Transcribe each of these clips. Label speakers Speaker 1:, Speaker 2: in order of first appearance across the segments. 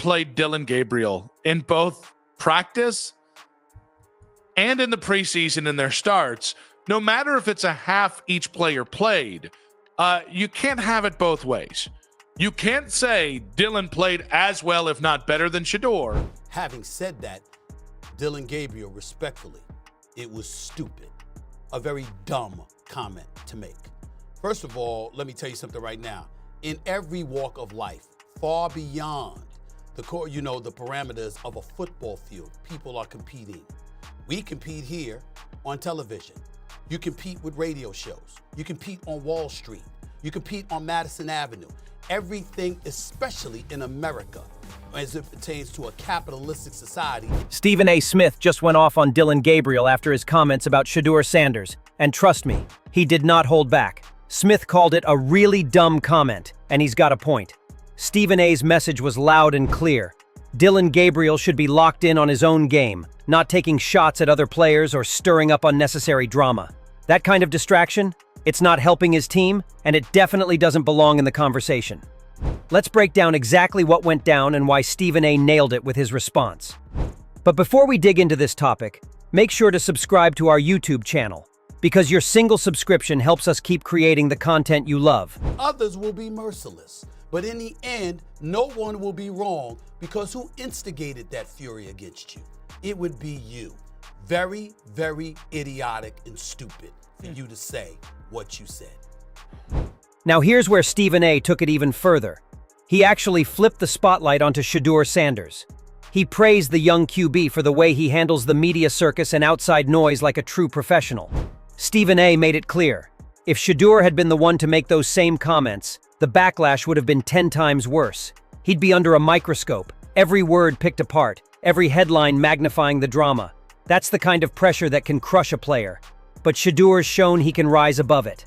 Speaker 1: played Dillon Gabriel in both practice and in the preseason in their starts, no matter if it's a half each player played, you can't have it both ways. You can't say Dillon played as well, if not better, than Shedeur.
Speaker 2: Having said that, Dillon Gabriel, respectfully, it was stupid. A very dumb comment to make. First of all, let me tell you something right now. In every walk of life, far beyond the parameters of a football field, people are competing. We compete here on television. You compete with radio shows. You compete on Wall Street. You compete on Madison Avenue. Everything, especially in America, as it pertains to a capitalistic society.
Speaker 3: Stephen A. Smith just went off on Dillon Gabriel after his comments about Shedeur Sanders, and trust me, he did not hold back. Smith called it a really dumb comment, and he's got a point. Stephen A.'s message was loud and clear. Dillon Gabriel should be locked in on his own game, not taking shots at other players or stirring up unnecessary drama. That kind of distraction, it's not helping his team, and it definitely doesn't belong in the conversation. Let's break down exactly what went down and why Stephen A. nailed it with his response. But before we dig into this topic, make sure to subscribe to our YouTube channel, because your single subscription helps us keep creating the content you love.
Speaker 2: Others will be merciless, but in the end, no one will be wrong, because who instigated that fury against you? It would be you. Very, very idiotic and stupid for you to say what you said.
Speaker 3: Now here's where Stephen A. took it even further. He actually flipped the spotlight onto Shedeur Sanders. He praised the young QB for the way he handles the media circus and outside noise like a true professional. Stephen A. made it clear, if Shedeur had been the one to make those same comments, the backlash would have been 10 times worse. He'd be under a microscope, every word picked apart, every headline magnifying the drama. That's the kind of pressure that can crush a player. But Shedeur's shown he can rise above it.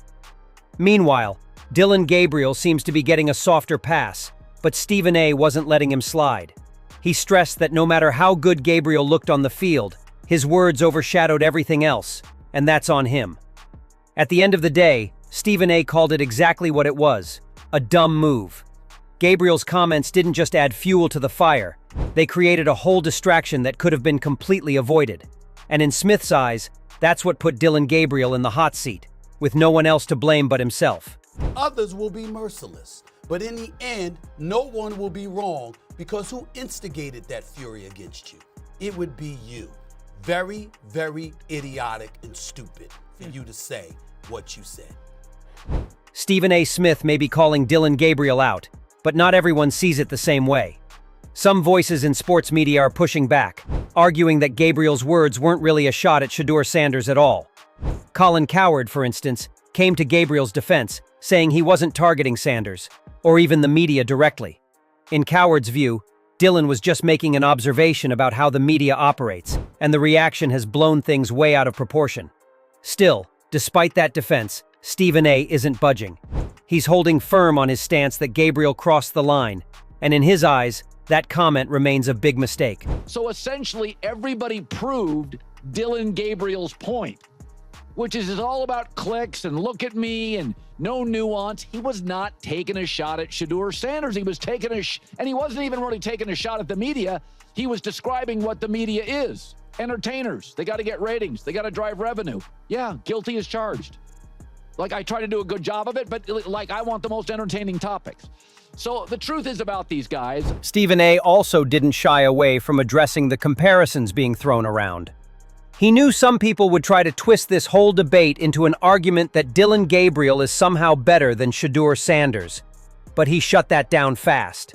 Speaker 3: Meanwhile, Dillon Gabriel seems to be getting a softer pass, but Stephen A. wasn't letting him slide. He stressed that no matter how good Gabriel looked on the field, his words overshadowed everything else, and that's on him. At the end of the day, Stephen A. called it exactly what it was, a dumb move. Gabriel's comments didn't just add fuel to the fire, they created a whole distraction that could have been completely avoided. And in Smith's eyes, that's what put Dillon Gabriel in the hot seat, with no one else to blame but himself.
Speaker 2: Others will be merciless, but in the end, no one will be wrong, because who instigated that fury against you? It would be you. Very, very idiotic and stupid for you to say what you said.
Speaker 3: Stephen A. Smith may be calling Dillon Gabriel out, but not everyone sees it the same way. Some voices in sports media are pushing back, arguing that Gabriel's words weren't really a shot at Shedeur Sanders at all. Colin Cowherd, for instance, came to Gabriel's defense, saying he wasn't targeting Sanders, or even the media directly. In Cowherd's view, Dillon was just making an observation about how the media operates, and the reaction has blown things way out of proportion. Still, despite that defense, Stephen A. isn't budging. He's holding firm on his stance that Gabriel crossed the line, and in his eyes, that comment remains a big mistake.
Speaker 4: So essentially, everybody proved Dillon Gabriel's point, which is it's all about clicks and look at me and no nuance. He was not taking a shot at Shedeur Sanders. He was taking and he wasn't even really taking a shot at the media. He was describing what the media is. Entertainers. They got to get ratings. They got to drive revenue. Yeah, guilty as charged. Like, I try to do a good job of it, but like, I want the most entertaining topics. So the truth is about these guys.
Speaker 3: Stephen A. also didn't shy away from addressing the comparisons being thrown around. He knew some people would try to twist this whole debate into an argument that Dillon Gabriel is somehow better than Shedeur Sanders, but he shut that down fast.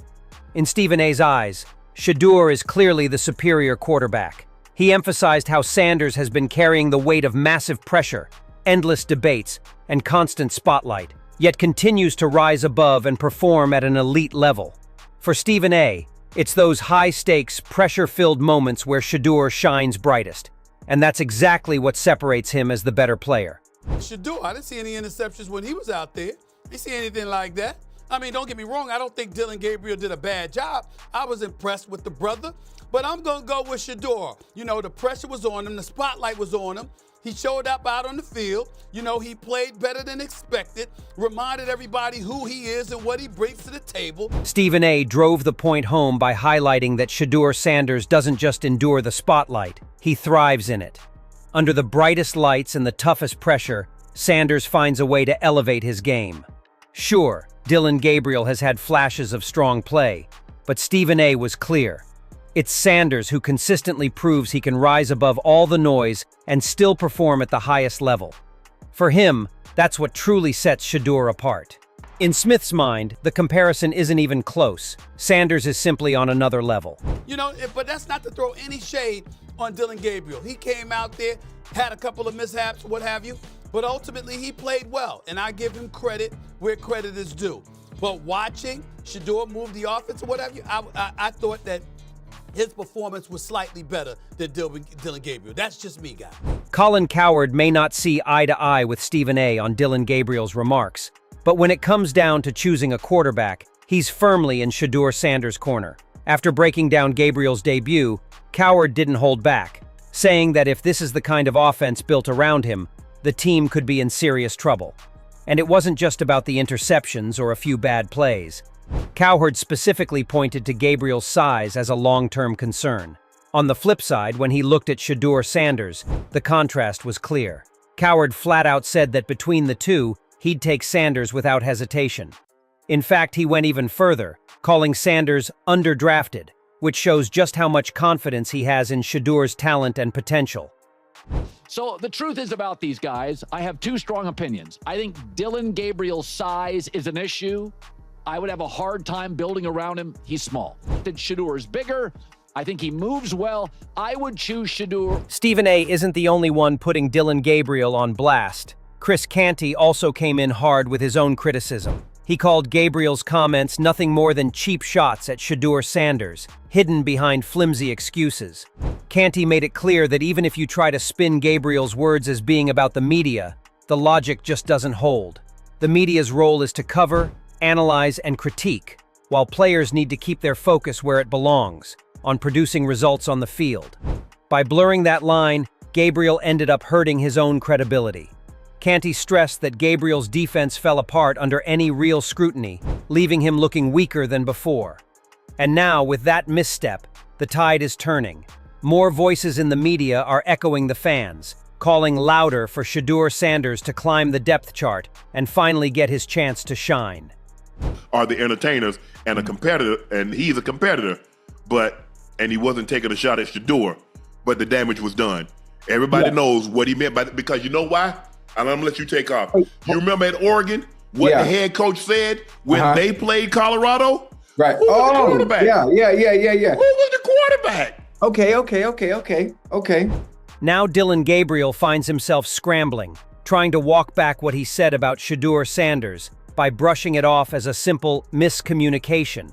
Speaker 3: In Stephen A.'s eyes, Shedeur is clearly the superior quarterback. He emphasized how Sanders has been carrying the weight of massive pressure, endless debates, and constant spotlight, yet continues to rise above and perform at an elite level. For Stephen A., it's those high-stakes, pressure-filled moments where Shedeur shines brightest. And that's exactly what separates him as the better player.
Speaker 2: Shedeur, I didn't see any interceptions when he was out there. Didn't see anything like that. I mean, don't get me wrong, I don't think Dillon Gabriel did a bad job. I was impressed with the brother, but I'm going to go with Shedeur. You know, the pressure was on him, the spotlight was on him. He showed up out on the field. You know, he played better than expected, reminded everybody who he is and what he brings to the table.
Speaker 3: Stephen A. drove the point home by highlighting that Shedeur Sanders doesn't just endure the spotlight, he thrives in it. Under the brightest lights and the toughest pressure, Sanders finds a way to elevate his game. Sure, Dillon Gabriel has had flashes of strong play, but Stephen A. was clear. It's Sanders who consistently proves he can rise above all the noise and still perform at the highest level. For him, that's what truly sets Shedeur apart. In Smith's mind, the comparison isn't even close. Sanders is simply on another level.
Speaker 2: You know, but that's not to throw any shade on Dillon Gabriel. He came out there, had a couple of mishaps, what have you, but ultimately he played well, and I give him credit where credit is due. But watching Shedeur move the offense or what have you, I thought that his performance was slightly better than Dillon Gabriel. That's just me, guys.
Speaker 3: Colin Cowherd may not see eye to eye with Stephen A. on Dillon Gabriel's remarks, but when it comes down to choosing a quarterback, he's firmly in Shedeur Sanders' corner. After breaking down Gabriel's debut, Cowherd didn't hold back, saying that if this is the kind of offense built around him, the team could be in serious trouble. And it wasn't just about the interceptions or a few bad plays. Cowherd specifically pointed to Gabriel's size as a long-term concern. On the flip side, when he looked at Shedeur Sanders, the contrast was clear. Cowherd flat out said that between the two, he'd take Sanders without hesitation. In fact, he went even further, calling Sanders underdrafted, which shows just how much confidence he has in Shedeur's talent and potential.
Speaker 4: So the truth is about these guys, I have two strong opinions. I think Dillon Gabriel's size is an issue. I would have a hard time building around him. He's small. That Shedeur is bigger. I think he moves well. I would choose Shedeur.
Speaker 3: Stephen A. isn't the only one putting Dillon Gabriel on blast. Chris Kanty also came in hard with his own criticism. He called Gabriel's comments nothing more than cheap shots at Shedeur Sanders, hidden behind flimsy excuses. Kanty made it clear that even if you try to spin Gabriel's words as being about the media, the logic just doesn't hold. The media's role is to cover, analyze, and critique, while players need to keep their focus where it belongs, on producing results on the field. By blurring that line, Gabriel ended up hurting his own credibility. Kanty stressed that Gabriel's defense fell apart under any real scrutiny, leaving him looking weaker than before. And now, with that misstep, the tide is turning. More voices in the media are echoing the fans, calling louder for Shedeur Sanders to climb the depth chart and finally get his chance to shine.
Speaker 5: Are the entertainers and a competitor, and he's a competitor, and he wasn't taking a shot at Shedeur, but the damage was done. Everybody knows what he meant by that, because you know why? I'm gonna let you take off. You remember at Oregon what the head coach said when they played Colorado?
Speaker 6: Right.
Speaker 5: Who was the quarterback?
Speaker 6: Yeah.
Speaker 5: Who was the quarterback?
Speaker 6: Okay.
Speaker 3: Now Dillon Gabriel finds himself scrambling, trying to walk back what he said about Shedeur Sanders by brushing it off as a simple miscommunication.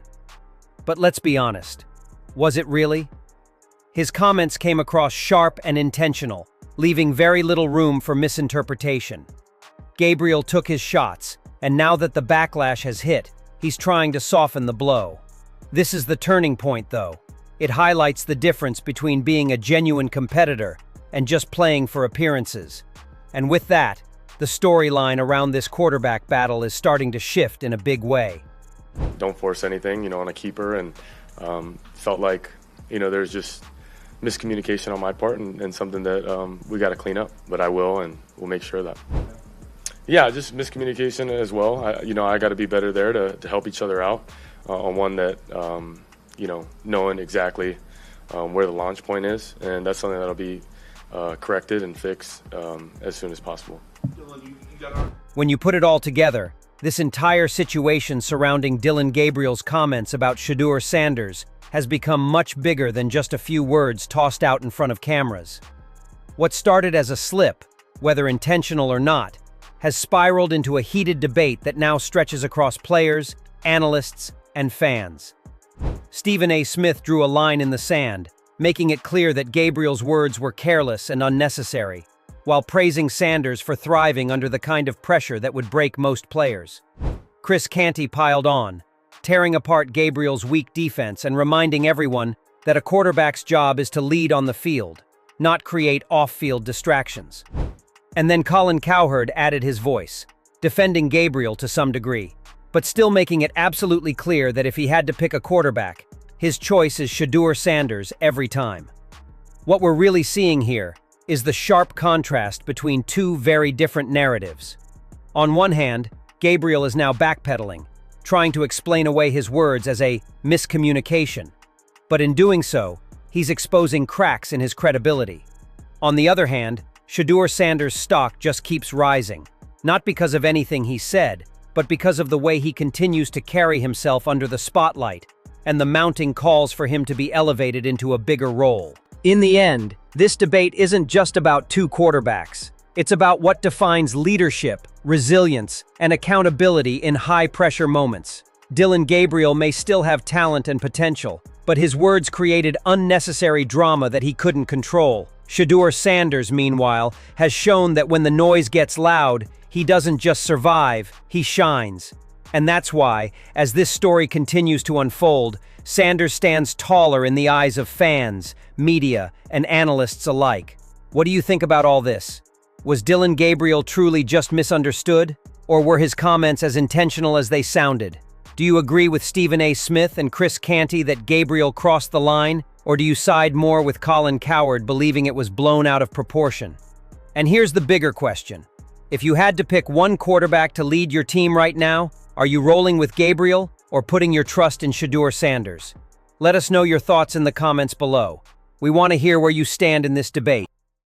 Speaker 3: But let's be honest, was it really? His comments came across sharp and intentional, leaving very little room for misinterpretation. Gabriel took his shots, and now that the backlash has hit, he's trying to soften the blow. This is the turning point, though. It highlights the difference between being a genuine competitor and just playing for appearances. And with that, the storyline around this quarterback battle is starting to shift in a big way.
Speaker 7: Don't force anything, on a keeper, and felt like, there's just miscommunication on my part and something that we got to clean up, but I will, and we'll make sure of that. Yeah, just miscommunication as well. I got to be better there to help each other out on one that, knowing exactly where the launch point is, and that's something that'll be corrected and fixed as soon as possible.
Speaker 3: When you put it all together, this entire situation surrounding Dillon Gabriel's comments about Shedeur Sanders has become much bigger than just a few words tossed out in front of cameras. What started as a slip, whether intentional or not, has spiraled into a heated debate that now stretches across players, analysts, and fans. Stephen A. Smith drew a line in the sand, making it clear that Gabriel's words were careless and unnecessary, while praising Sanders for thriving under the kind of pressure that would break most players. Chris Kanty piled on, tearing apart Gabriel's weak defense and reminding everyone that a quarterback's job is to lead on the field, not create off-field distractions. And then Colin Cowherd added his voice, defending Gabriel to some degree, but still making it absolutely clear that if he had to pick a quarterback, his choice is Shedeur Sanders every time. What we're really seeing here is the sharp contrast between two very different narratives. On one hand, Gabriel is now backpedaling, trying to explain away his words as a miscommunication. But in doing so, he's exposing cracks in his credibility. On the other hand, Shedeur Sanders' stock just keeps rising, not because of anything he said, but because of the way he continues to carry himself under the spotlight and the mounting calls for him to be elevated into a bigger role. In the end, this debate isn't just about two quarterbacks. It's about what defines leadership, resilience, and accountability in high-pressure moments. Dillon Gabriel may still have talent and potential, but his words created unnecessary drama that he couldn't control. Shedeur Sanders, meanwhile, has shown that when the noise gets loud, he doesn't just survive, he shines. And that's why, as this story continues to unfold, Sanders stands taller in the eyes of fans, media, and analysts alike. What do you think about all this? Was Dillon Gabriel truly just misunderstood? Or were his comments as intentional as they sounded? Do you agree with Stephen A. Smith and Chris Kanty that Gabriel crossed the line? Or do you side more with Colin Cowherd, believing it was blown out of proportion? And here's the bigger question. If you had to pick one quarterback to lead your team right now, are you rolling with Gabriel or putting your trust in Shedeur Sanders? Let us know your thoughts in the comments below. We want to hear where you stand in this debate.